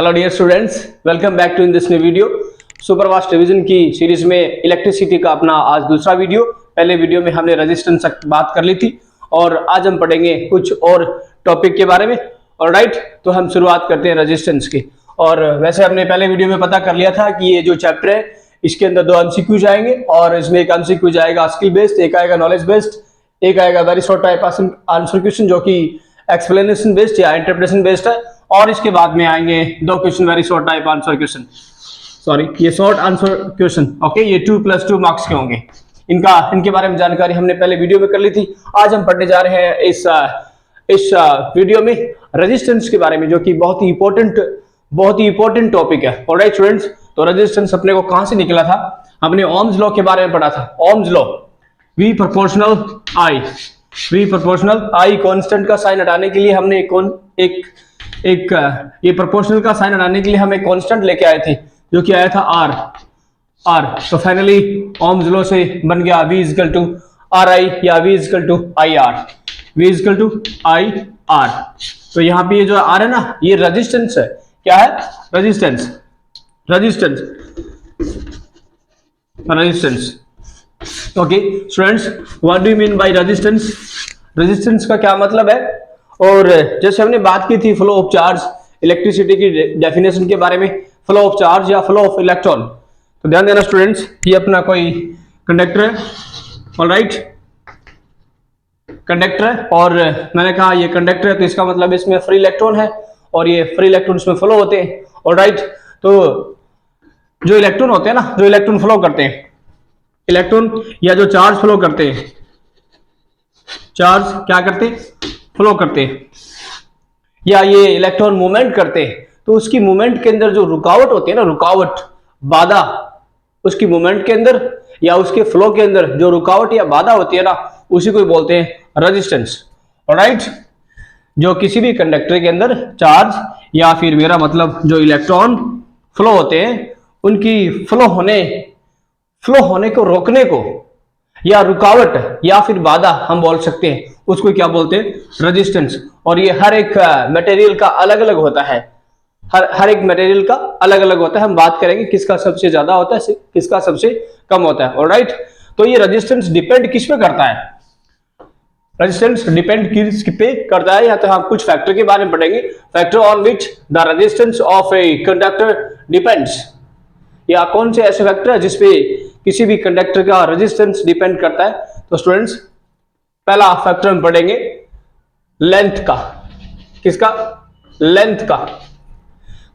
Hello dear students, welcome back to in this new video. Superfast revision की series में electricity का अपना आज दूसरा वीडियो। पहले वीडियो में हमने रेजिस्टेंस तक बात कर ली थी और आज हम पढ़ेंगे कुछ और टॉपिक के बारे में। ऑलराइट, तो हम शुरुआत करते हैं रेजिस्टेंस की। और वैसे हमने पहले वीडियो में पता कर लिया था कि ये जो चैप्टर है इसके अंदर दो एमसीक्यूज आएंगे और इसमें एक एमसीक्यू जाएगा स्किल बेस्ड, एक आएगा नॉलेज बेस्ड, एक आएगा very short type answer question जो कि एक्सप्लेनेशन बेस्ड या इंटरप्रिटेशन बेस्ड है। और इसके बाद में आएंगे दो question very short type answer question, sorry ये शॉर्ट आंसर क्वेश्चन, ओके, ये 2+2 मार्क्स के होंगे। इनके बारे में जानकारी हमने पहले वीडियो में कर ली थी। आज हम पढ़ने जा रहे हैं इस वीडियो में रेजिस्टेंस के बारे में, जो कि बहुत ही इंपॉर्टेंट टॉपिक है। ऑलराइट स्टूडेंट्स, तो रेजिस्टेंस अपने को कहां से निकला था? हमने ओम्स लॉ के बारे में पढ़ा था। Ohm's law, V proportional I constant का साइन हटाने के लिए हमने ये प्रोपोर्शनल का साइन हटाने के लिए हम एक कांस्टेंट लेके आए थे जो कि आया था R। तो फाइनली ओम्स लॉ से बन गया V इक्वल टू RI या V equal to IR। V equal to IR। तो यहाँ पे ये जो R है ना, ये रेजिस्टेंस है। क्या है? Resistance. Okay students, what do you mean by resistance? Resistance का क्या मतलब है? और जैसे हमने बात की थी फ्लो ऑफ चार्ज, इलेक्ट्रिसिटी की डेफिनेशन के बारे में, फ्लो ऑफ चार्ज या फ्लो ऑफ इलेक्ट्रॉन। तो ध्यान देना स्टूडेंट्स, ये अपना कोई कंडक्टर है, ऑलराइट, कंडक्टर है। और मैंने कहा ये कंडक्टर है तो इसका मतलब इसमें फ्री इलेक्ट्रॉन है और ये फ्री इलेक्ट्रॉन इसमें फ्लो होते हैं। ऑलराइट, तो जो इलेक्ट्रॉन होते हैं ना, जो इलेक्ट्रॉन फ्लो करते हैं, इलेक्ट्रॉन या जो चार्ज फ्लो करते हैं, चार्ज क्या करते हैं? फ्लो करते हैं, या ये इलेक्ट्रॉन मूवमेंट करते हैं। तो उसकी मूवमेंट के अंदर जो रुकावट होती है ना, रुकावट, बाधा, उसकी मूवमेंट के अंदर या उसके फ्लो के अंदर जो रुकावट या बाधा होती है ना, उसी को बोलते हैं रेजिस्टेंस। ऑलराइट, जो किसी भी कंडक्टर के अंदर चार्ज या फिर मेरा मतलब जो इलेक्ट्रॉन फ्लो होते हैं, उनकी फ्लो होने को रोकने को या रुकावट या फिर बाधा हम बोल सकते हैं, उसको क्या बोलते हैं? रेजिस्टेंस। और ये हर एक मटेरियल का अलग अलग होता है, हर एक मटेरियल का अलग अलग होता है। हम बात करेंगे किसका सबसे ज्यादा होता है, किसका सबसे कम होता है। ऑलराइट, तो ये रेजिस्टेंस डिपेंड किस पे करता है? रेजिस्टेंस डिपेंड किस पे करता है, या तो हम कुछ फैक्टर के बारे में पढ़ेंगे, factor on which the resistance of a conductor depends, या कौन से ऐसे फैक्टर है जिसपे किसी भी कंडक्टर का रेजिस्टेंस डिपेंड करता है। तो स्टूडेंट्स, पहला फैक्टर हम पढ़ेंगे लेंथ का। किसका? लेंथ का।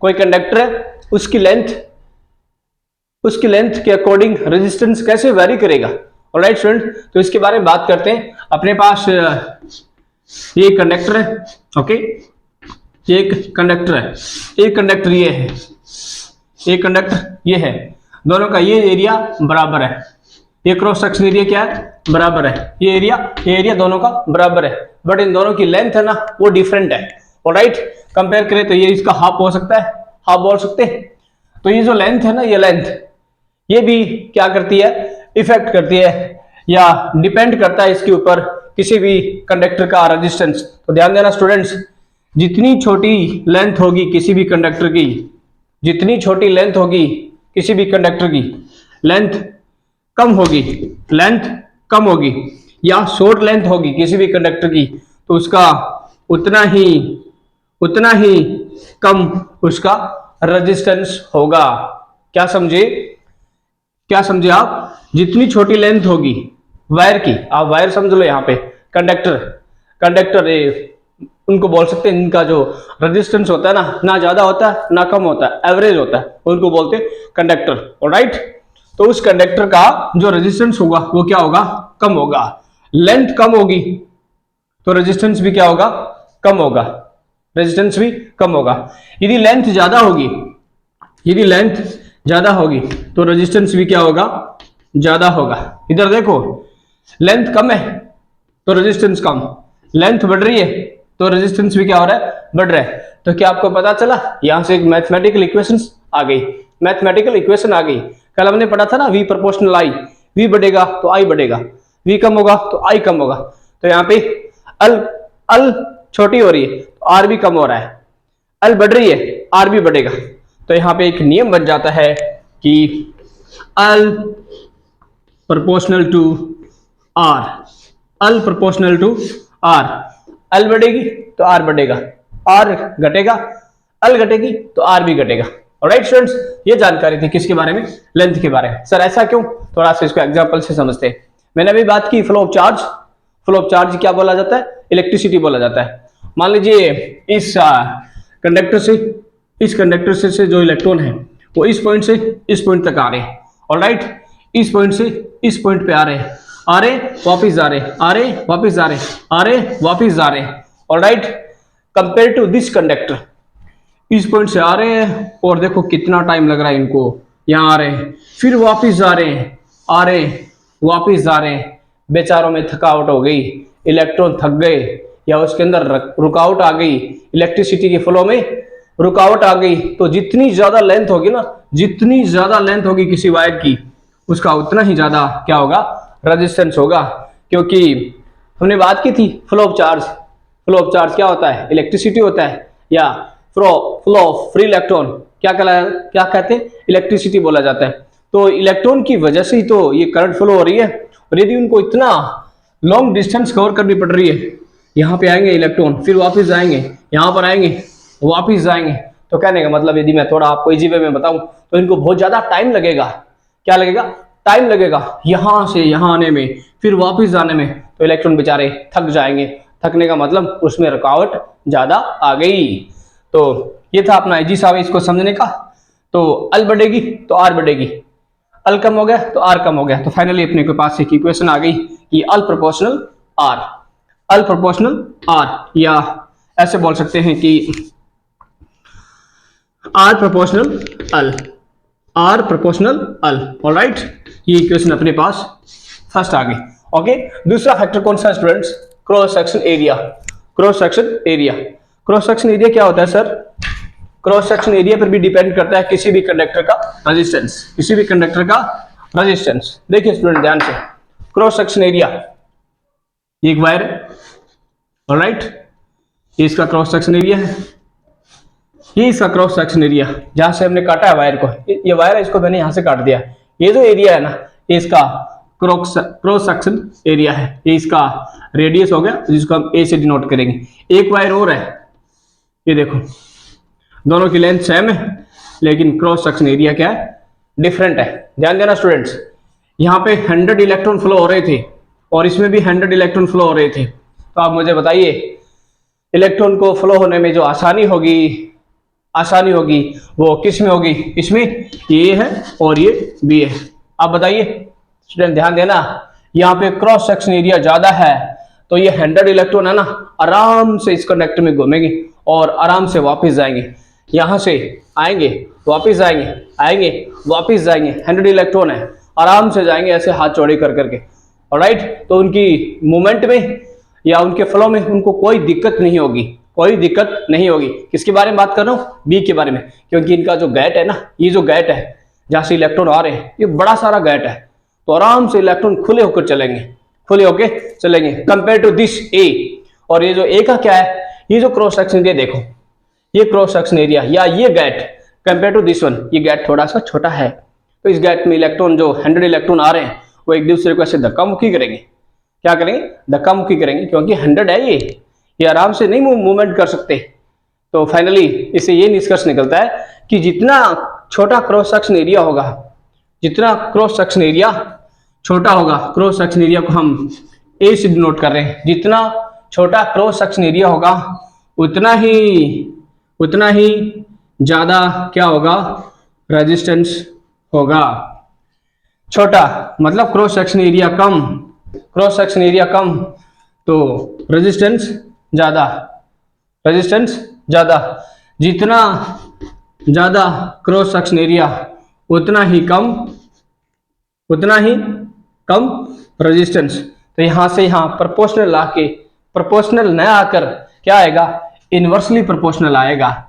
कोई कंडक्टर है, उसकी लेंथ के अकॉर्डिंग रेजिस्टेंस कैसे वेरी करेगा। ऑलराइट स्टूडेंट, तो इसके बारे में बात करते हैं। अपने पास ये कंडक्टर है, ओके, ये एक कंडक्टर है, एक कंडक्टर ये है, एक कंडक्टर ये है, दोनों का ये एरिया बराबर है। ये क्रॉस सेक्शन एरिया क्या है? बराबर है। ये एरिया दोनों का बराबर है, बट इन दोनों की लेंथ है ना, वो डिफरेंट है। ऑलराइट, कंपेयर करें तो ये इसका हाफ हो सकता है, हाफ बोल सकते हैं। तो ये जो लेंथ है ना, ये लेंथ, ये भी क्या करती है? इफेक्ट करती है या डिपेंड करता है इसके ऊपर किसी भी कंडक्टर का रेजिस्टेंस। तो ध्यान देना स्टूडेंट्स, जितनी छोटी लेंथ होगी किसी भी कंडक्टर की, जितनी छोटी लेंथ होगी किसी भी कंडक्टर की, लेंथ कम होगी या शॉर्ट लेंथ होगी किसी भी कंडक्टर की, तो उसका उतना ही कम उसका रेजिस्टेंस होगा। क्या समझे आप? जितनी छोटी लेंथ होगी वायर की, आप वायर समझ लो, यहाँ पे कंडक्टर उनको बोल सकते हैं, इनका जो रेजिस्टेंस होता है ना ज्यादा होता है ना कम होता है, एवरेज होता है, उनको बोलते हैं कंडक्टर। ऑलराइट, तो उस कंडक्टर का जो रेजिस्टेंस होगा वो क्या होगा? कम होगा। लेंथ कम होगी तो रेजिस्टेंस भी क्या होगा? कम होगा। रेजिस्टेंस भी कम होगा। यदि लेंथ ज्यादा होगी तो रेजिस्टेंस भी क्या होगा? ज्यादा होगा। इधर देखो, लेंथ कम है तो रेजिस्टेंस कम, लेंथ बढ़ रही है तो रेजिस्टेंस भी क्या हो रहा है? बढ़ रहा है। तो क्या आपको पता चला? यहां से एक मैथमेटिकल इक्वेशन आ गई। कल हमने पढ़ा था ना, V प्रोपोर्शनल I, V बढ़ेगा तो I बढ़ेगा, V कम होगा तो I कम होगा। तो यहाँ पे अल छोटी हो रही है तो R भी कम हो रहा है, L बढ़ रही है आर भी बढ़ेगा। तो यहाँ पे एक नियम बन जाता है कि L proportional to R, L proportional to R, L बढ़ेगी तो आर बढ़ेगा, आर घटेगा, अल घटेगी तो आर भी घटेगा। ऑलराइट स्टूडेंट्स, ये जानकारी थी किसके बारे में, लेंथ के बारे में। सर ऐसा क्यों, थोड़ा सा इसको एग्जांपल से समझते हैं। मैंने अभी बात की flow of charge, flow of charge क्या बोला जाता है, इलेक्ट्रिसिटी बोला जाता है। मान लीजिए इस कंडक्टर से, इस कंडक्टर से जो इलेक्ट्रॉन है वो इस पॉइंट से इस पॉइंट तक आ रहे हैं। ऑलराइट, इस पॉइंट से इस पॉइंट पे आ रहे हैं, आ रहे वापिस जा रहे, आ रहे वापिस जा रहे, आ रहे वापिस जा रहे। Alright, compare to this conductor, इस पॉइंट से आ रहे हैं और देखो कितना टाइम लग रहा है इनको, यहाँ आ रहे हैं फिर वापिस जा रहे हैं, आ रहे वापिस जा रहे हैं। बेचारों में थकावट हो गई, इलेक्ट्रॉन थक गए या उसके अंदर रुकावट आ गई, इलेक्ट्रिसिटी के फ्लो में रुकावट आ गई। तो जितनी ज्यादा लेंथ होगी ना, जितनी ज्यादा लेंथ होगी किसी वायर की, उसका उतना ही ज्यादा क्या होगा, रेजिस्टेंस होगा। क्योंकि हमने बात की थी flow of charge, flow of charge क्या होता है, इलेक्ट्रिसिटी होता है, या फ्लो ऑफ फ्री इलेक्ट्रॉन क्या कहते हैं, इलेक्ट्रिसिटी बोला जाता है। तो इलेक्ट्रॉन की वजह से ही तो ये करंट फ्लो हो रही है। और यदि उनको इतना लॉन्ग डिस्टेंस कवर करनी पड़ रही है, यहाँ पे आएंगे इलेक्ट्रॉन फिर वापस जाएंगे, यहाँ पर आएंगे वापस जाएंगे, तो कहने का मतलब यदि मैं थोड़ा आपको इजी वे में बताऊं तो इनको बहुत ज्यादा टाइम लगेगा। क्या लगेगा, टाइम लगेगा यहाँ से यहाँ आने में, फिर वापस जाने में। तो इलेक्ट्रॉन बेचारे थक जाएंगे, थकने का मतलब उसमें रुकावट ज्यादा आ गई। तो ये था अपना इजी सा वे इसको समझने का। तो अल बढ़ेगी तो आर बढ़ेगी, अल कम हो गया तो आर कम हो गया। तो फाइनली अपने के पास एक इक्वेशन आ गई कि L proportional R, L proportional R, या ऐसे बोल सकते हैं कि R proportional L, R proportional L. Alright, ये इक्वेशन अपने पास फर्स्ट आ गई। ओके, दूसरा फैक्टर कौन सा students, cross section area. Cross section area, cross section area क्या होता है सर, क्रॉस सेक्शन एरिया पर भी डिपेंड करता है किसी भी कंडक्टर का रेजिस्टेंस, किसी भी कंडक्टर का रेजिस्टेंस। देखिए स्टूडेंट ध्यान से, क्रॉस सेक्शन एरिया, ये एक वायर है, ऑलराइट, ये इसका क्रॉस सेक्शन एरिया है, ये इसका क्रॉस सेक्शन एरिया जहां से हमने काटा है वायर को, ये वायर है, इसको मैंने यहां से काट दिया। ये जो एरिया है ना, ये इसका क्रॉस सेक्शन एरिया है, ये इसका रेडियस हो गया जिसको हम ए से डिनोट करेंगे। एक वायर और है, ये देखो दोनों की लेंथ सेम है लेकिन क्रॉस सेक्शन एरिया क्या है, डिफरेंट है। ध्यान देना स्टूडेंट्स, यहाँ पे 100 इलेक्ट्रॉन फ्लो हो रहे थे और इसमें भी 100 इलेक्ट्रॉन फ्लो हो रहे थे। तो आप मुझे बताइए इलेक्ट्रॉन को फ्लो होने में जो आसानी होगी वो किस में होगी, इसमें ये है और ये बी है। आप बताइए स्टूडेंट ध्यान देना, यहाँ पे क्रॉस सेक्शन एरिया ज्यादा है तो ये 100 इलेक्ट्रॉन है ना, आराम से इस कंडक्टर में घूमेंगे और आराम से वापस जाएंगे, यहाँ से आएंगे वापस जाएंगे, आएंगे वापस जाएंगे। 100 इलेक्ट्रॉन है, आराम से जाएंगे ऐसे हाथ चौड़े कर करके। ऑलराइट, तो उनकी मूवमेंट में या उनके फ्लो में उनको कोई दिक्कत नहीं होगी, कोई दिक्कत नहीं होगी। किसके बारे में बात कर रहा हूँ, बी के बारे में, क्योंकि इनका जो गैट है ना, ये जो गैट है जहां से इलेक्ट्रॉन आ रहे हैं, ये बड़ा सारा गैट है, तो आराम से इलेक्ट्रॉन खुले होकर चलेंगे, खुले होकर चलेंगे कंपेयर टू दिस ए। और ये जो ए का क्या है, ये जो क्रॉस सेक्शन एरिया देखो, ये क्रॉस सेक्शन एरिया या ये गैट कंपेयर टू दिस वन, ये गैट थोड़ा सा छोटा है। तो इस गैट में इलेक्ट्रॉन जो 100 इलेक्ट्रॉन आ रहे हैं वो एक दूसरे को ऐसे धक्का मुक्की करेंगे। क्या करेंगे, धक्का मुक्की करेंगे, क्योंकि 100 है ये आराम से नहीं मूवमेंट कर सकते। तो फाइनली इससे ये निष्कर्ष निकलता है कि जितना छोटा क्रॉस सेक्शन एरिया होगा, जितना क्रॉस सेक्शन एरिया छोटा होगा, क्रॉस सेक्शन एरिया को हम ए से डिनोट कर रहे हैं, जितना छोटा क्रॉस सेक्शन एरिया होगा उतना ही ज्यादा क्या होगा, रेजिस्टेंस होगा। छोटा मतलब क्रॉस सेक्शन एरिया कम, क्रॉस सेक्शन एरिया कम तो रेजिस्टेंस ज्यादा, रेजिस्टेंस ज्यादा। जितना ज्यादा क्रॉस सेक्शन एरिया उतना ही कम रेजिस्टेंस। तो यहां से यहां प्रोपोर्शनल लाके, प्रोपोर्शनल न आकर क्या आएगा, इनवर्सली प्रोपोर्शनल आएगा।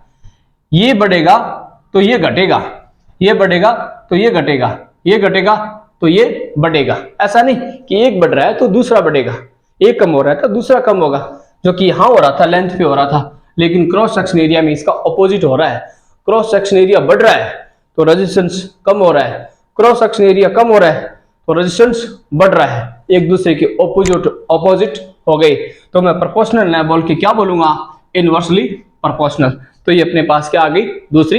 ये बढ़ेगा तो ये घटेगा, ये बढ़ेगा तो ये घटेगा, ये घटेगा तो ये बढ़ेगा। ऐसा नहीं कि एक बढ़ रहा है तो दूसरा बढ़ेगा, एक कम हो रहा है तो दूसरा कम होगा, जो कि यहां हो रहा था लेंथ पे हो रहा था, लेकिन क्रॉस सेक्शन एरिया में इसका ऑपोजिट हो रहा है। क्रॉस सेक्शन एरिया बढ़ रहा है तो रेजिस्टेंस कम हो रहा है, क्रॉस सेक्शन एरिया कम हो रहा है तो रेजिस्टेंस बढ़ रहा है, एक दूसरे के ऑपोजिट हो गए। तो मैं प्रोपोर्शनल ना बोल के क्या बोलूंगा, इनवर्सली प्रोपोर्शनल। तो ये अपने पास क्या आ गई, दूसरी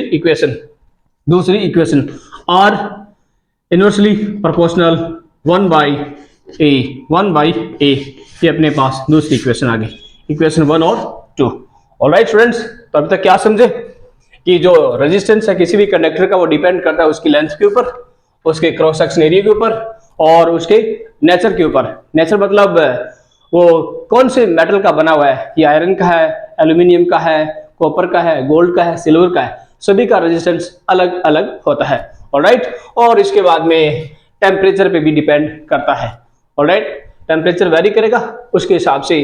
equation are inversely proportional 1/a, ये अपने पास दूसरी इक्वेशन आ गई, इक्वेशन 1 और 2। ऑलराइट स्टूडेंट्स, तो अभी तक क्या समझे कि जो रेजिस्टेंस है किसी भी कंडक्टर का वो डिपेंड करता है उसकी लेंथ के ऊपर, उसके क्रॉस सेक्शन एरिया के ऊपर और उसके नेचर के ऊपर। नेचर मतलब वो कौन से मेटल का बना हुआ है, ये आयरन का है, एल्यूमिनियम का है, कॉपर का है, गोल्ड का है, सिल्वर का है, सभी का रेजिस्टेंस अलग अलग होता है। ऑलराइट, और इसके बाद में टेम्परेचर पे भी डिपेंड करता है। ऑलराइट, टेम्परेचर वेरी करेगा, उसके हिसाब से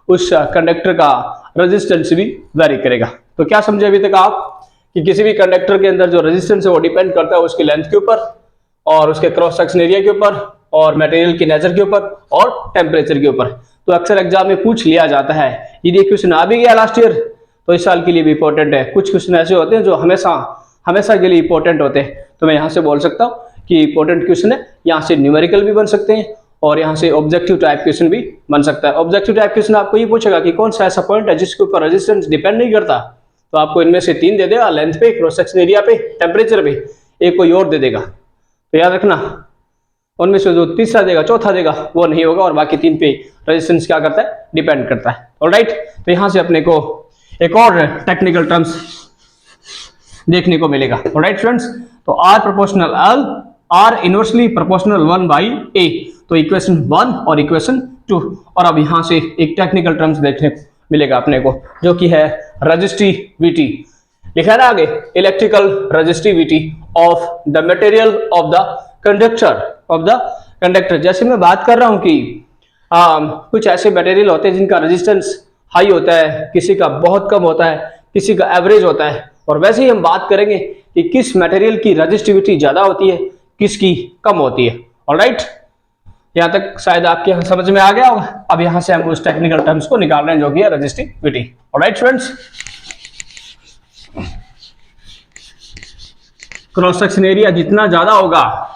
उस कंडक्टर का रेजिस्टेंस भी वेरी करेगा। तो क्या समझे अभी तक आप कि किसी भी कंडक्टर के अंदर जो रेजिस्टेंस है वो डिपेंड करता है उसकी लेंथ के ऊपर और उसके क्रॉस सेक्शन एरिया के ऊपर और मटेरियल के नेचर के ऊपर और टेम्परेचर के ऊपर। तो अक्सर एग्जाम में पूछ लिया जाता है, यदि क्वेश्चन आ भी गया लास्ट ईयर तो इस साल के लिए भी इंपॉर्टेंट है। कुछ क्वेश्चन ऐसे होते हैं जो हमेशा के लिए इंपॉर्टेंट होते हैं। तो मैं यहाँ से बोल सकता हूँ कि इंपॉर्टेंट क्वेश्चन है, यहाँ से न्यूमेरिकल भी बन सकते हैं और यहाँ से ऑब्जेक्टिव टाइप क्वेश्चन भी बन सकता है। ऑब्जेक्टिव टाइप क्वेश्चन आपको ये पूछेगा कि कौन सा ऐसा पॉइंट है जिसके ऊपर रेजिस्टेंस डिपेंड नहीं करता, तो आपको इनमें से 3 दे देगा, लेंथ पे, क्रॉस सेक्शन एरिया पे, टेम्परेचर पे, एक कोई और दे देगा। तो याद रखना उनमें से जो तीसरा देगा, चौथा देगा, वो नहीं होगा और बाकी 3 पे रेजिस्टेंस क्या करता है, डिपेंड करता है। ऑलराइट, तो यहाँ से अपने को एक और टेक्निकल टर्म्स देखने को मिलेगा। ऑलराइट स्टूडेंट्स, तो R proportional L, R inversely proportional 1/a, तो इक्वेशन 1 और इक्वेशन 2। और अब यहाँ से एक टेक्निकल टर्म्स देखने को मिलेगा अपने को, जो कि है रेजिस्टिविटी। लिखा है ना आगे, electrical resistivity of the material of the conductor. जैसे मैं बात कर रहा हूं कि कुछ ऐसे मटेरियल होते हैं जिनका रेजिस्टेंस हाई होता है, किसी का बहुत कम होता है, किसी का एवरेज होता है, और वैसे ही हम बात करेंगे कि किस मटेरियल की रेजिस्टिविटी ज्यादा होती है, किसकी कम होती है। ऑलराइट, यहाँ तक शायद आपके यहाँ समझ में आ गया होगा। अब यहाँ से हम उस टेक्निकल टर्म्स को निकाल रहे हैं जो कि है resistivity. Alright students, cross section area जितना ज्यादा होगा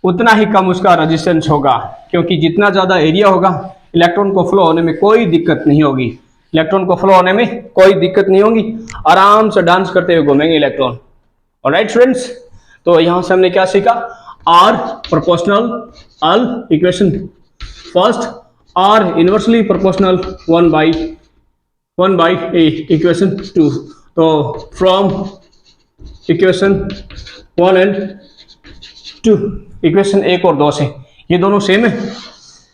उतना ही कम उसका रेजिस्टेंस होगा, क्योंकि जितना ज्यादा एरिया होगा इलेक्ट्रॉन को फ्लो होने में कोई दिक्कत नहीं होगी, इलेक्ट्रॉन को फ्लो होने में कोई दिक्कत नहीं होगी, आराम से डांस करते हुए घूमेंगे इलेक्ट्रॉन। ऑलराइट स्टूडेंट्स, तो यहां से हमने क्या सीखा, R proportional L, equation first, R inversely proportional 1/a, equation 2। तो फ्रॉम इक्वेशन 1 एंड 2, इक्वेशन 1 और 2 से ये दोनों सेम है,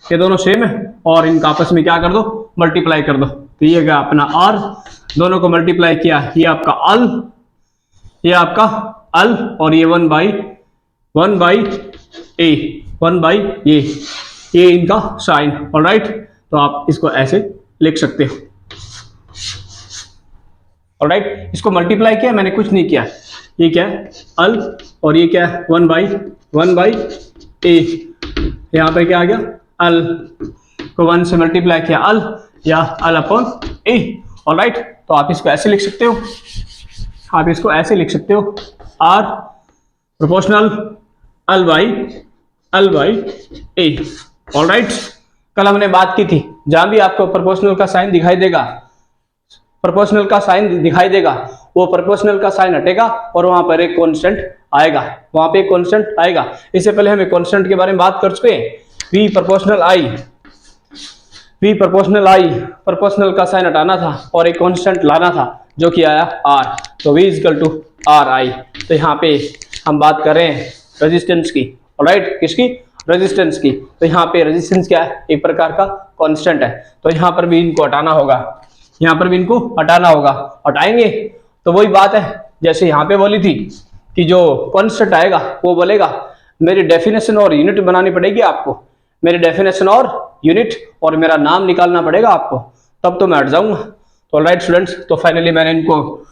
ये दोनों सेम है और इनका आपस में क्या कर दो, मल्टीप्लाई कर दो। तो ये गया अपना आर, दोनों को मल्टीप्लाई किया, ये आपका अल, ये आपका अल, और ये 1/a, ये इनका साइन। ऑलराइट, तो आप इसको ऐसे लिख सकते हो। ऑलराइट, इसको मल्टीप्लाई किया, मैंने कुछ नहीं किया, ये क्या है अल और ये क्या है 1/a, यहाँ पे क्या आ गया, अल को 1 से मल्टीप्लाई किया, अल या अल अपॉन ए। ऑलराइट, तो आप इसको ऐसे लिख सकते हो, आप इसको ऐसे लिख सकते हो, R proportional L by A. Alright, कल हमने बात की थी, जहां भी आपको प्रोपोर्शनल का साइन दिखाई देगा, प्रोपोर्शनल का साइन दिखाई देगा, वो प्रोपोर्शनल का साइन हटेगा और वहां पर एक कांस्टेंट आएगा, वहां पे एक कांस्टेंट आएगा। इससे पहले हम एक कांस्टेंट के बारे में बात कर चुके हैं, v प्रोपोर्शनल i, प्रोपोर्शनल का साइन हटाना था और एक कांस्टेंट लाना था जो कि आया r, तो v equal to R I. तो यहाँ पे हम बात कर रहे हैं रेजिस्टेंस की। ऑलराइट, किसकी, रेजिस्टेंस की। तो यहाँ पे रेजिस्टेंस क्या है, एक प्रकार का कांस्टेंट है, तो यहाँ पर भी इनको हटाना होगा, यहाँ पर भी इनको हटाना होगा। हटाएंगे तो वही बात है जैसे यहाँ पे बोली थी कि जो कांस्टेंट आएगा वो बोलेगा मेरी डेफिनेशन और यूनिट बनानी पड़ेगी आपको, मेरी डेफिनेशन और यूनिट और मेरा नाम निकालना पड़ेगा आपको, तब तो मैं हट जाऊंगा। तो ऑलराइट स्टूडेंट्स, तो फाइनली मैंने इनको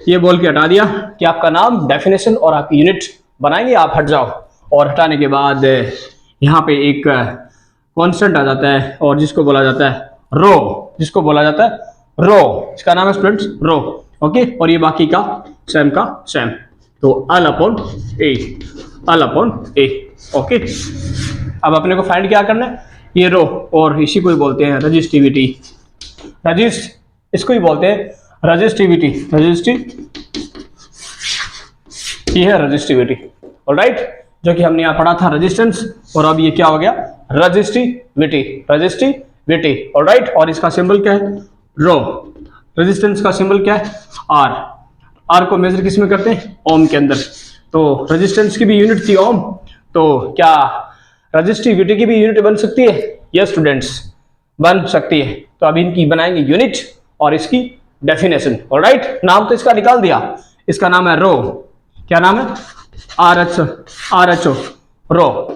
ये बोल के हटा दिया कि आपका नाम, डेफिनेशन और आपकी यूनिट बनाएंगे, आप हट जाओ। और हटाने के बाद यहाँ पे एक कांस्टेंट आ जाता है और जिसको बोला जाता है रो, जिसको बोला जाता है रो, इसका नाम है स्टूडेंट्स रो। ओके, और ये बाकी का सेम का सेम, तो अल अपॉन ए। ओके, अब अपने को फाइंड क्या करना है, ये रो, और इसी को ही बोलते हैं रजिस्टिविटी। इसको ही बोलते हैं रजिस्टिविटी। ये है रजिस्टिविटी, ऑलराइट, जो कि हमने यहाँ पढ़ा था रेजिस्टेंस, और अब ये क्या हो गया, रजिस्टिविटी, ऑलराइट। और इसका सिंबल क्या है, रो। रेजिस्टेंस का सिंबल क्या है, आर को मेजर किस में करते हैं, ओम के अंदर। तो रेजिस्टेंस की भी यूनिट थी ओम, तो क्या रजिस्टिविटी की भी यूनिट बन सकती है? यस स्टूडेंट्स, बन सकती है। तो अब इनकी बनाएंगे यूनिट और इसकी डेफिनेशन, ऑलराइट। नाम तो इसका निकाल दिया, इसका नाम है रो। क्या नाम है, आर एच ओ, रो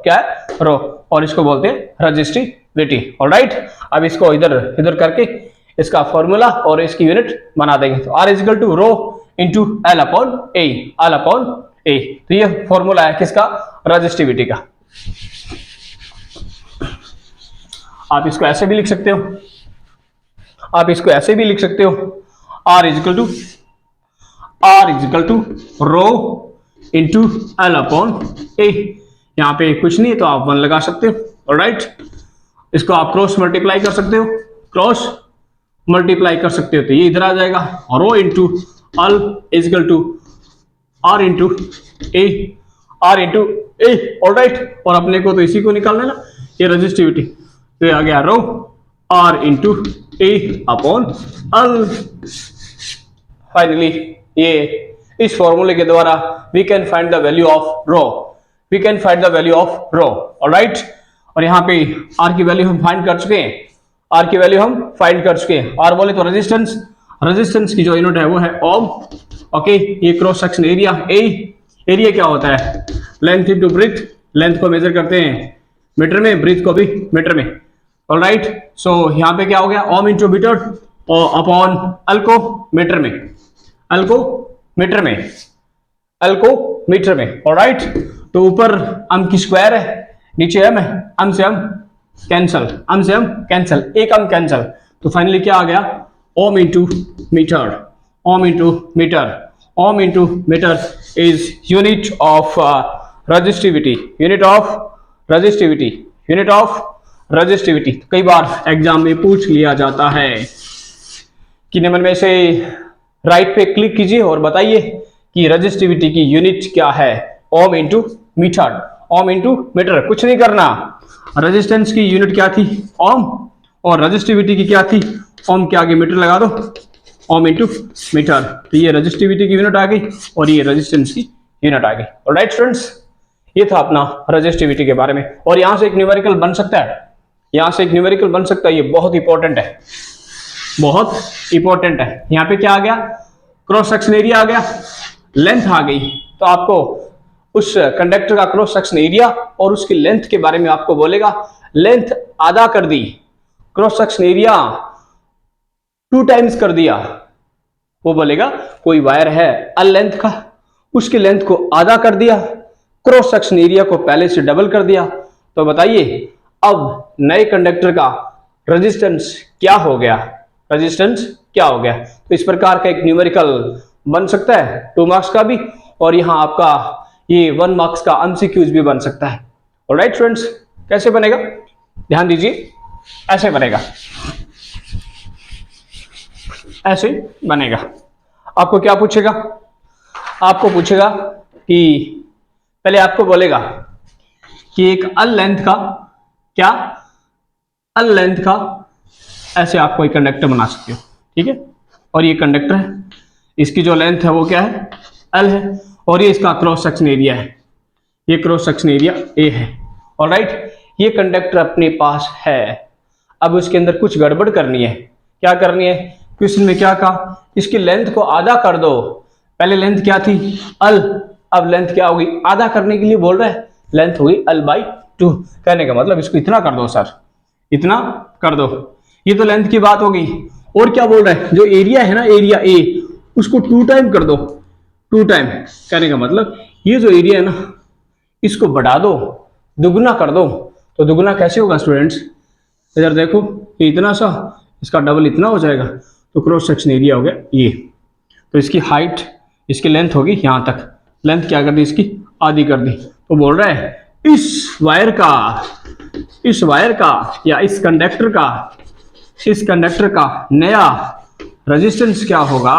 क्या है, रो, और इसको बोलते हैं रजिस्टिविटी, ऑलराइट। अब इसको इधर करके इसका फॉर्मूला और इसकी यूनिट बना देंगे। तो R equal to rho into L upon A. तो ये फॉर्मूला है किसका, रजिस्टिविटी का। आप इसको ऐसे भी लिख सकते हो, R equal to rho into L upon A. यहाँ पे कुछ नहीं है तो आप 1 लगा सकते हो, ऑलराइट। इसको आप क्रॉस मल्टीप्लाई कर सकते हो, तो ये इधर आ जाएगा, rho into L equal to R into A, alright. और अपने को तो इसी को निकालना है ना, ये रजिस्टिविटी, तो ये आ गया rho R into A upon L. Finally ये इस फॉर्मूले के द्वारा we can find the value of rho, alright. और यहाँ पे आर की वैल्यू हम फाइंड कर चुके हैं, आर बोले तो रेजिस्टेंस की जो यूनिट है वो है ओम, ओके। ये क्रॉस सेक्शन एरिया क्या होता है, लेंथ इंटू ब्रीथ, लेंथ को मेजर करते हैं मीटर में, ब्रीथ को भी मीटर में, ऑलराइट। सो यहाँ पे क्या हो गया, ohm into metre upon L को मीटर में, ऑलराइट। तो ऊपर एम की स्क्वायर है, नीचे एम है, एम से एम कैंसल, एक एम कैंसल। तो फाइनली क्या आ गया, ohm into metre is unit of resistivity. कई बार एग्जाम में पूछ लिया जाता है कि निम्न में से राइट पे क्लिक कीजिए और बताइए कि रजिस्टिविटी की यूनिट क्या है, ओम इंटू मीटर। कुछ नहीं करना, रेजिस्टेंस की यूनिट क्या थी, ओम, और रजिस्टिविटी की क्या थी, ओम के आगे मीटर लगा दो, ओम इंटू मीटर। तो ये रजिस्टिविटी की यूनिट आ गई और ये रेजिस्टेंस की यूनिट आ गई, ऑलराइट स्टूडेंट्स। ये था अपना रजिस्टिविटी के बारे में। और यहां से एक न्यूमेरिकल बन सकता है, ये बहुत इंपॉर्टेंट है। यहाँ पे क्या आ गया, क्रॉस सेक्शन एरिया आ गया, लेंथ आ गई। तो आपको उस कंडक्टर का क्रॉस सेक्शन एरिया और उसकी लेंथ के बारे में आपको बोलेगा। लेंथ आधा कर दी, क्रॉस सेक्शन एरिया 2 टाइम्स कर दिया, वो बोलेगा कोई वायर है अल लेंथ का, उसकी लेंथ को आधा कर दिया, क्रॉस सेक्शन एरिया को पहले से डबल कर दिया। तो बताइए अब नए कंडक्टर का रेजिस्टेंस क्या हो गया, तो इस प्रकार का एक न्यूमेरिकल बन सकता है 2 मार्क्स का भी, और यहाँ आपका ये 1 मार्क्स का एमसीक्यूज भी बन सकता है, ऑलराइट फ्रेंड्स। कैसे बनेगा, ध्यान दीजिए, ऐसे बनेगा, आपको क्या पूछेगा, आपको पूछेगा कि पहले आपको बोलेगा कि एक अल लेंथ का ऐसे आपको एक कंडक्टर बना सकते हो, ठीक है। और ये कंडक्टर है, इसकी जो लेंथ है वो क्या है, एल है, और ये इसका क्रॉस सेक्शन एरिया है, ये क्रॉस सेक्शन एरिया ए है, ऑलराइट। ये कंडक्टर अपने पास है, अब उसके अंदर कुछ गड़बड़ करनी है। क्या करनी है, क्वेश्चन में क्या कहा, इसकी लेंथ को आधा कर दो। पहले लेंथ क्या थी, अल, अब लेंथ क्या होगी, आधा करने के लिए बोल रहा है, लेंथ हुई अल बाई 2। कहने का मतलब इसको इतना कर दो सर, इतना कर दो। ये तो लेंथ की बात होगी। और क्या बोल रहा है, जो एरिया है ना, एरिया ए, उसको 2 टाइम कर दो, 2 टाइम। कहने का मतलब ये जो एरिया है ना, इसको बढ़ा दो, दुगना कर दो। तो दुगना कैसे होगा स्टूडेंट्स, इधर देखो, ये इतना सा, इसका डबल इतना हो जाएगा, तो क्रॉस सेक्शन एरिया हो गया ये। तो इसकी हाइट, इसकी लेंथ होगी यहाँ तक, लेंथ क्या कर दी इसकी आधी कर दी। तो बोल रहा है इस वायर का या इस कंडक्टर का नया रेजिस्टेंस क्या होगा,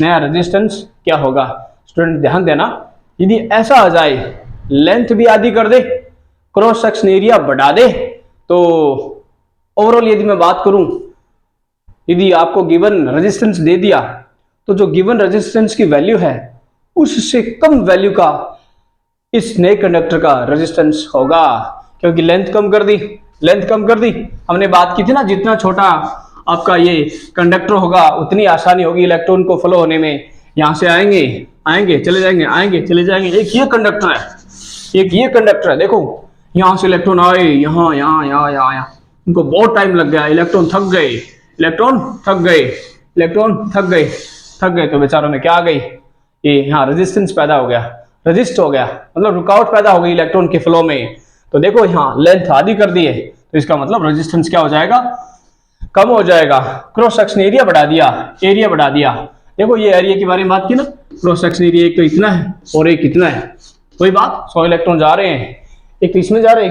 नया रेजिस्टेंस क्या होगा। स्टूडेंट ध्यान देना, यदि ऐसा आ जाए लेंथ भी आधी कर दे, क्रॉस सेक्शन एरिया बढ़ा दे, तो ओवरऑल यदि मैं बात करूं, यदि आपको गिवन रेजिस्टेंस दे दिया तो जो गिवन रेजिस्टेंस की वैल्यू है उससे कम वैल्यू का इस नए कंडक्टर का रेजिस्टेंस होगा, क्योंकि लेंथ कम कर दी। हमने बात की थी ना, जितना छोटा आपका ये कंडक्टर होगा उतनी आसानी होगी इलेक्ट्रॉन को फ्लो होने में। यहां से आएंगे चले जाएंगे। एक ये कंडक्टर है, देखो यहां से इलेक्ट्रॉन आए, यहाँ उनको बहुत टाइम लग गया, इलेक्ट्रॉन थक गए, तो बेचारों में क्या आ गई, ये यहाँ रेजिस्टेंस पैदा हो गया, रजिस्ट हो गया, मतलब रुकावट पैदा हो गई इलेक्ट्रॉन के फ्लो में। तो देखो यहाँ लेंथ आधी कर दी है, तो इसका मतलब रेजिस्टेंस क्या हो जाएगा, कम हो जाएगा। क्रॉस सेक्शन एरिया बढ़ा दिया। देखो ये एरिया के बारे में बात की ना, क्रॉस सेक्शन एरिया एक तो इतना है और एक इतना है, कोई बात, 100 इलेक्ट्रॉन जा रहे हैं, एक इसमें जा रहे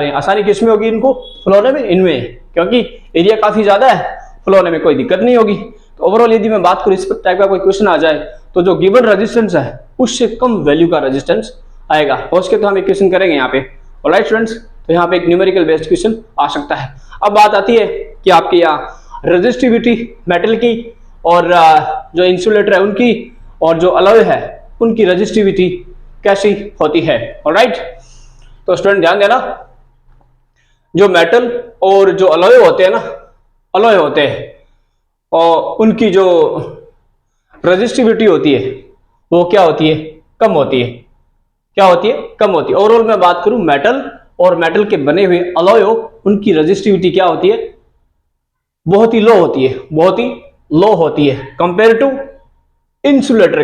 हैं, आसानी किसमें होगी इनको फ्लो होने में, इनमें, क्योंकि एरिया काफी ज्यादा है, फ्लो होने में कोई दिक्कत नहीं होगी। तो ओवरऑल यदि मैं बात करूं, इस टाइप का कोई क्वेश्चन आ जाए तो जो गिवन रेजिस्टेंस है उससे कम वैल्यू का रेजिस्टेंस आएगा। हो सके तो हम एक क्वेश्चन करेंगे यहाँ पे। ऑलराइट स्टूडेंट्स, तो यहाँ पे एक न्यूमेरिकल बेस्ड क्वेश्चन आ सकता है। अब बात आती है कि आपके यहाँ रेजिस्टिविटी मेटल की और जो इंसुलेटर है उनकी और जो अलॉय है उनकी रेजिस्टिविटी कैसी होती है। ऑलराइट, तो स्टूडेंट ध्यान देना, जो मेटल और जो अलॉय होते हैं और उनकी जो रेजिस्टिविटी होती है वो क्या होती है, कम होती है। ओवरऑल मैं बात करूं, मेटल और मेटल के बने हुए अलॉय, उनकी रेजिस्टिविटी क्या होती है, बहुत ही लो होती है कंपेयर टू इंसुलेटर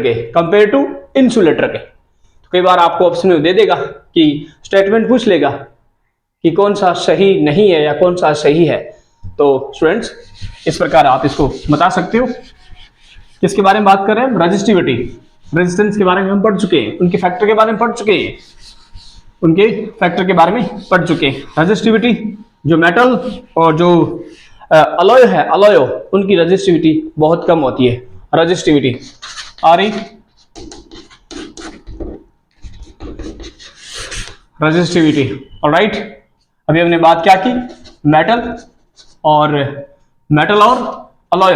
के। तो कई बार आपको ऑप्शन में दे देगा कि स्टेटमेंट पूछ लेगा कि कौन सा सही नहीं है या कौन सा सही है। तो स्टूडेंट्स इस प्रकार आप इसको बता सकते हो। किसके बारे में बात कर रहे हैं, रेजिस्टिविटी, रेजिस्टेंस के बारे में हम पढ़ चुके हैं, उनके फैक्टर के बारे में पढ़ चुके हैं। रेजिस्टिविटी, जो मेटल और जो अलॉय है, उनकी रेजिस्टिविटी बहुत कम होती है। रेजिस्टिविटी आ रही, रेजिस्टिविटी। ऑलराइट, अभी हमने बात क्या की, मेटल और अलॉय,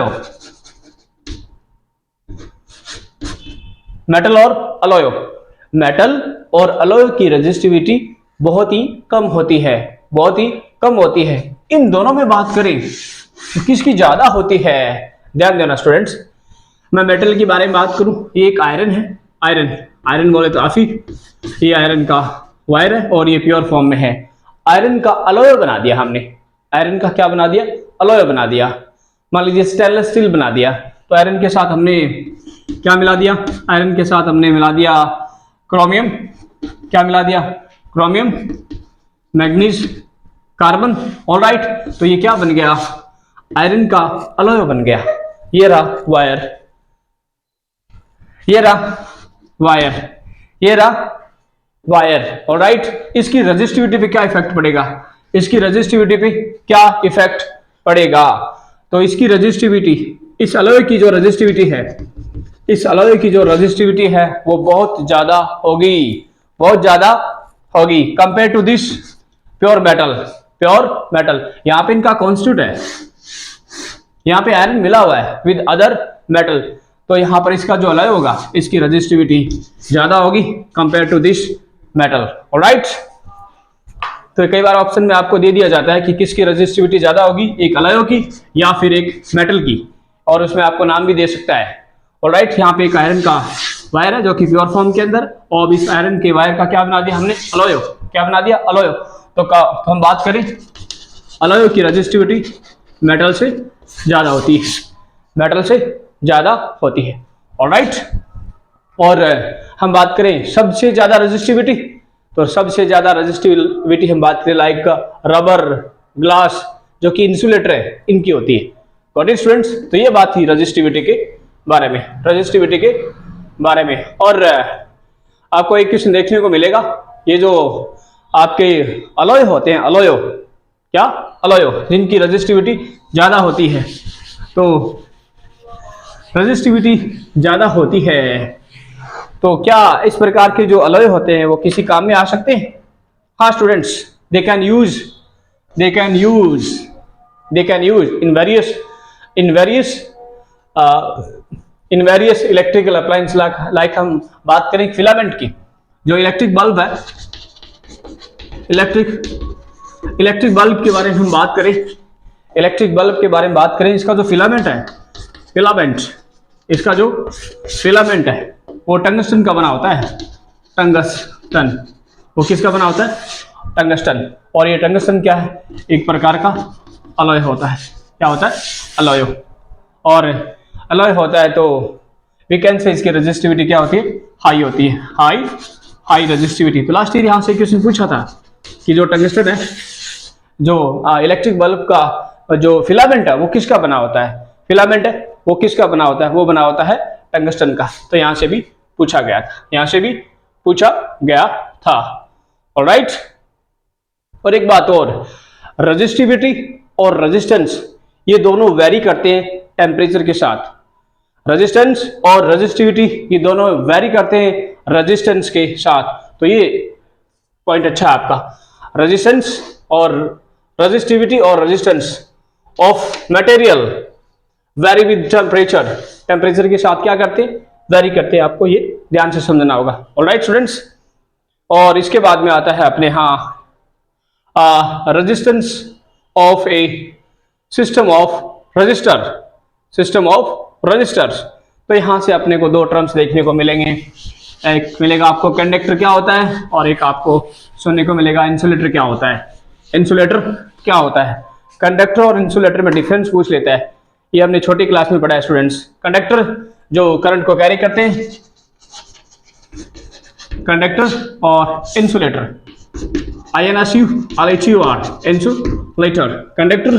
मेटल और अलॉय की रेजिस्टिविटी बहुत ही कम होती है। इन दोनों में बात करें तो किसकी ज्यादा होती है, ध्यान देना स्टूडेंट्स। मैं मेटल के बारे में बात करूं, ये एक आयरन है, आयरन बोले तो काफी, ये आयरन का वायर है और ये प्योर फॉर्म में है। आयरन का अलॉय बना दिया हमने, आयरन का क्या बना दिया, अलॉय बना दिया। मान लीजिए स्टेनलेस स्टील बना दिया, तो आयरन के साथ हमने क्या मिला दिया, आयरन के साथ हमने मिला दिया क्रोमियम, क्या मिला दिया, क्रोमियम, मैग्नीज, कार्बन। ऑलराइट, तो ये क्या बन गया, आयरन का अलॉय बन गया। ये रहा वायर, ऑलराइट। इसकी रेजिस्टिविटी पे क्या इफेक्ट पड़ेगा, तो इसकी रेजिस्टिविटी, इस अलॉय की जो रेजिस्टिविटी है, वो बहुत ज्यादा होगी compare to this pure metal. यहाँ पे इनका कॉन्स्टिट्यूट है, यहाँ पे आयरन मिला हुआ है विद अदर मेटल, तो यहाँ पर इसका जो अलॉय होगा इसकी रेजिस्टिविटी ज्यादा होगी compare to this metal. Alright, तो कई बार ऑप्शन में आपको दे दिया जाता है कि किसकी रेजिस्टिविटी ज्यादा होगी, एक अलॉय की या फिर एक मेटल की, और उसमें आपको नाम भी दे सकता है। ऑलराइट, यहाँ पे एक आयरन का वायर है जो कि प्योर फॉर्म के अंदर, और इस आयरन के वायर का क्या बना दिया हमने, अलॉय। क्या बना दिया, अलॉय। तो हम बात करें, अलॉय की रेजिस्टिविटी मेटल से ज्यादा होती है, ऑलराइट। और हम बात करें सबसे ज्यादा रेजिस्टिविटी, तो सबसे ज्यादा रेजिस्टिविटी हम बात करें लाइक रबर, ग्लास, जो कि इंसुलेटर है, इनकी होती है। गॉट इट स्टूडेंट्स, तो ये बात थी रेजिस्टिविटी के बारे में, रजिस्टिविटी के बारे में। और आपको एक क्वेश्चन देखने को मिलेगा, ये जो आपके अलॉय होते हैं, अलॉयो, क्या अलॉयो, जिनकी रजिस्टिविटी ज्यादा होती है, तो रजिस्टिविटी ज्यादा होती है, तो क्या इस प्रकार के जो अलॉय होते हैं वो किसी काम में आ सकते हैं? हाँ students, they can use in various electrical appliance, like हम बात करें फिलामेंट की, जो इलेक्ट्रिक बल्ब है, इलेक्ट्रिक बल्ब के बारे में हम बात करें, इलेक्ट्रिक बल्ब के बारे में बात करें, इसका जो फिलामेंट है, इसका जो फिलामेंट है वो टंगस्टन का बना होता है, टंगस्टन, वो किसका बना होता है? टंगस्टन। और ये टंगस्टन क्या है? एक प्रकार का अलॉय होता है। क्या होता है? अलॉय। और अलॉय होता है तो वी कैन से इसकी रजिस्टिविटी क्या होती है? हाई होती है, हाई रजिस्टिविटी। तो लास्ट ईयर यहाँ से क्वेश्चन पूछा था कि जो टंगस्टन है, जो इलेक्ट्रिक बल्ब का जो फिलामेंट है वो किसका बना होता है? फिलामेंट है वो किसका बना होता है? वो बना होता है टंगस्टन का। तो यहाँ से भी पूछा गया था, यहाँ से भी पूछा गया था। ऑलराइट। और एक बात और, रजिस्टिविटी और रेजिस्टेंस ये दोनों वेरी करते हैं टेम्परेचर के साथ। रेजिस्टेंस और रजिस्टिविटी ये दोनों वेरी करते हैं रेजिस्टेंस के साथ। तो ये पॉइंट अच्छा है आपका। रेजिस्टेंस और रजिस्टिविटी और resistance of material very with temperature, temperature के साथ क्या करते हैं? वेरी करते हैं। आपको ये ध्यान से समझना होगा। Alright students. और इसके बाद में आता है अपने यहाँ resistance of a system of resistor, system of resistors. तो यहां से अपने को दो टर्म्स देखने को मिलेंगे। एक मिलेगा आपको कंडक्टर क्या होता है, और एक आपको सुनने को मिलेगा इंसुलेटर क्या होता है। इंसुलेटर क्या होता है? कंडक्टर और इंसुलेटर में डिफरेंस पूछ लेता है। ये हमने छोटी क्लास में पढ़ा है स्टूडेंट्स। कंडक्टर जो करंट को कैरी करते हैं, कंडक्टर, और इंसुलेटर, INSULATOR, इंसुलेटर। कंडक्टर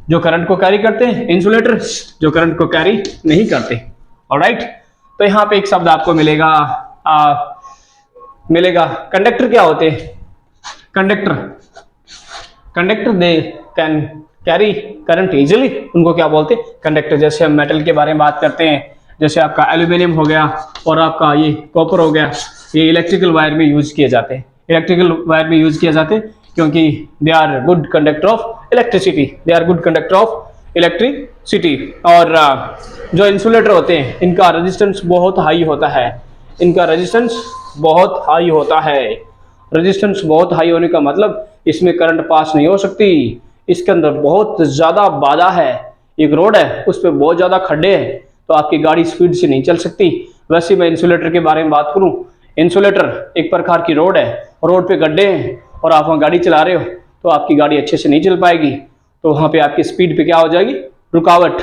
जो करंट को कैरी करते हैं, इंसुलेटर जो करंट को कैरी नहीं करते। ऑलराइट। तो यहाँ पे एक शब्द आपको मिलेगा, कंडक्टर क्या होते हैं? Conductor they can carry current easily, उनको क्या बोलते हैं? कंडक्टर। जैसे हम मेटल के बारे में बात करते हैं, जैसे आपका एल्यूमिनियम हो गया और आपका ये कॉपर हो गया, ये इलेक्ट्रिकल वायर में यूज किए जाते हैं। इलेक्ट्रिकल वायर में यूज किए जाते हैं क्योंकि they are good conductor of electricity, they are good conductor of electricity. और जो इंसुलेटर होते हैं इनका रेजिस्टेंस बहुत हाई होता है, इनका रेजिस्टेंस बहुत हाई होता है। रेजिस्टेंस बहुत हाई होने का मतलब इसमें करंट पास नहीं हो सकती, इसके अंदर बहुत ज्यादा बाधा है। एक रोड है उस पर बहुत ज्यादा खड्डे हैं, तो आपकी गाड़ी स्पीड से नहीं चल सकती। वैसे मैं इंसुलेटर के बारे में बात करूं, इंसुलेटर एक प्रकार की रोड है, रोड पे गड्ढे हैं और आप वहाँ गाड़ी चला रहे हो तो आपकी गाड़ी अच्छे से नहीं चल पाएगी, तो वहाँ पे आपकी स्पीड पे क्या हो जाएगी? रुकावट,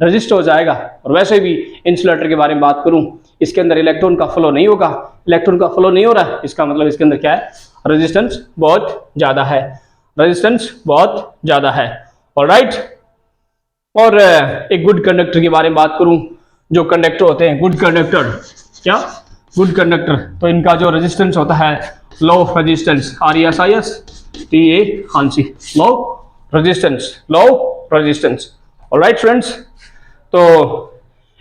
रजिस्ट हो जाएगा। और वैसे भी इंसुलेटर के बारे में बात करूं, इसके अंदर इलेक्ट्रॉन का फ्लो नहीं होगा, इलेक्ट्रॉन का फ्लो नहीं हो रहा है, इसका मतलब इसके अंदर क्या है? रेजिस्टेंस बहुत ज्यादा है, रेजिस्टेंस बहुत ज्यादा है। ऑलराइट। और एक गुड कंडक्टर के बारे में बात करूं, जो कंडक्टर होते हैं गुड कंडक्टर, क्या गुड कंडक्टर, तो इनका जो रेजिस्टेंस होता है low resistance, RESISTA Hansi, low resistance. Alright friends. तो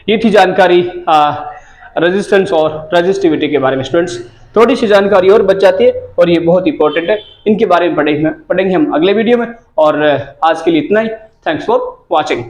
ये थी जानकारी रेजिस्टेंस और रेजिस्टिविटी के बारे में। स्टूडेंट्स थोड़ी सी जानकारी और बच जाती है और ये बहुत इंपॉर्टेंट है, इनके बारे में पढ़ेंगे हम अगले वीडियो में। और आज के लिए इतना ही। Thanks for watching.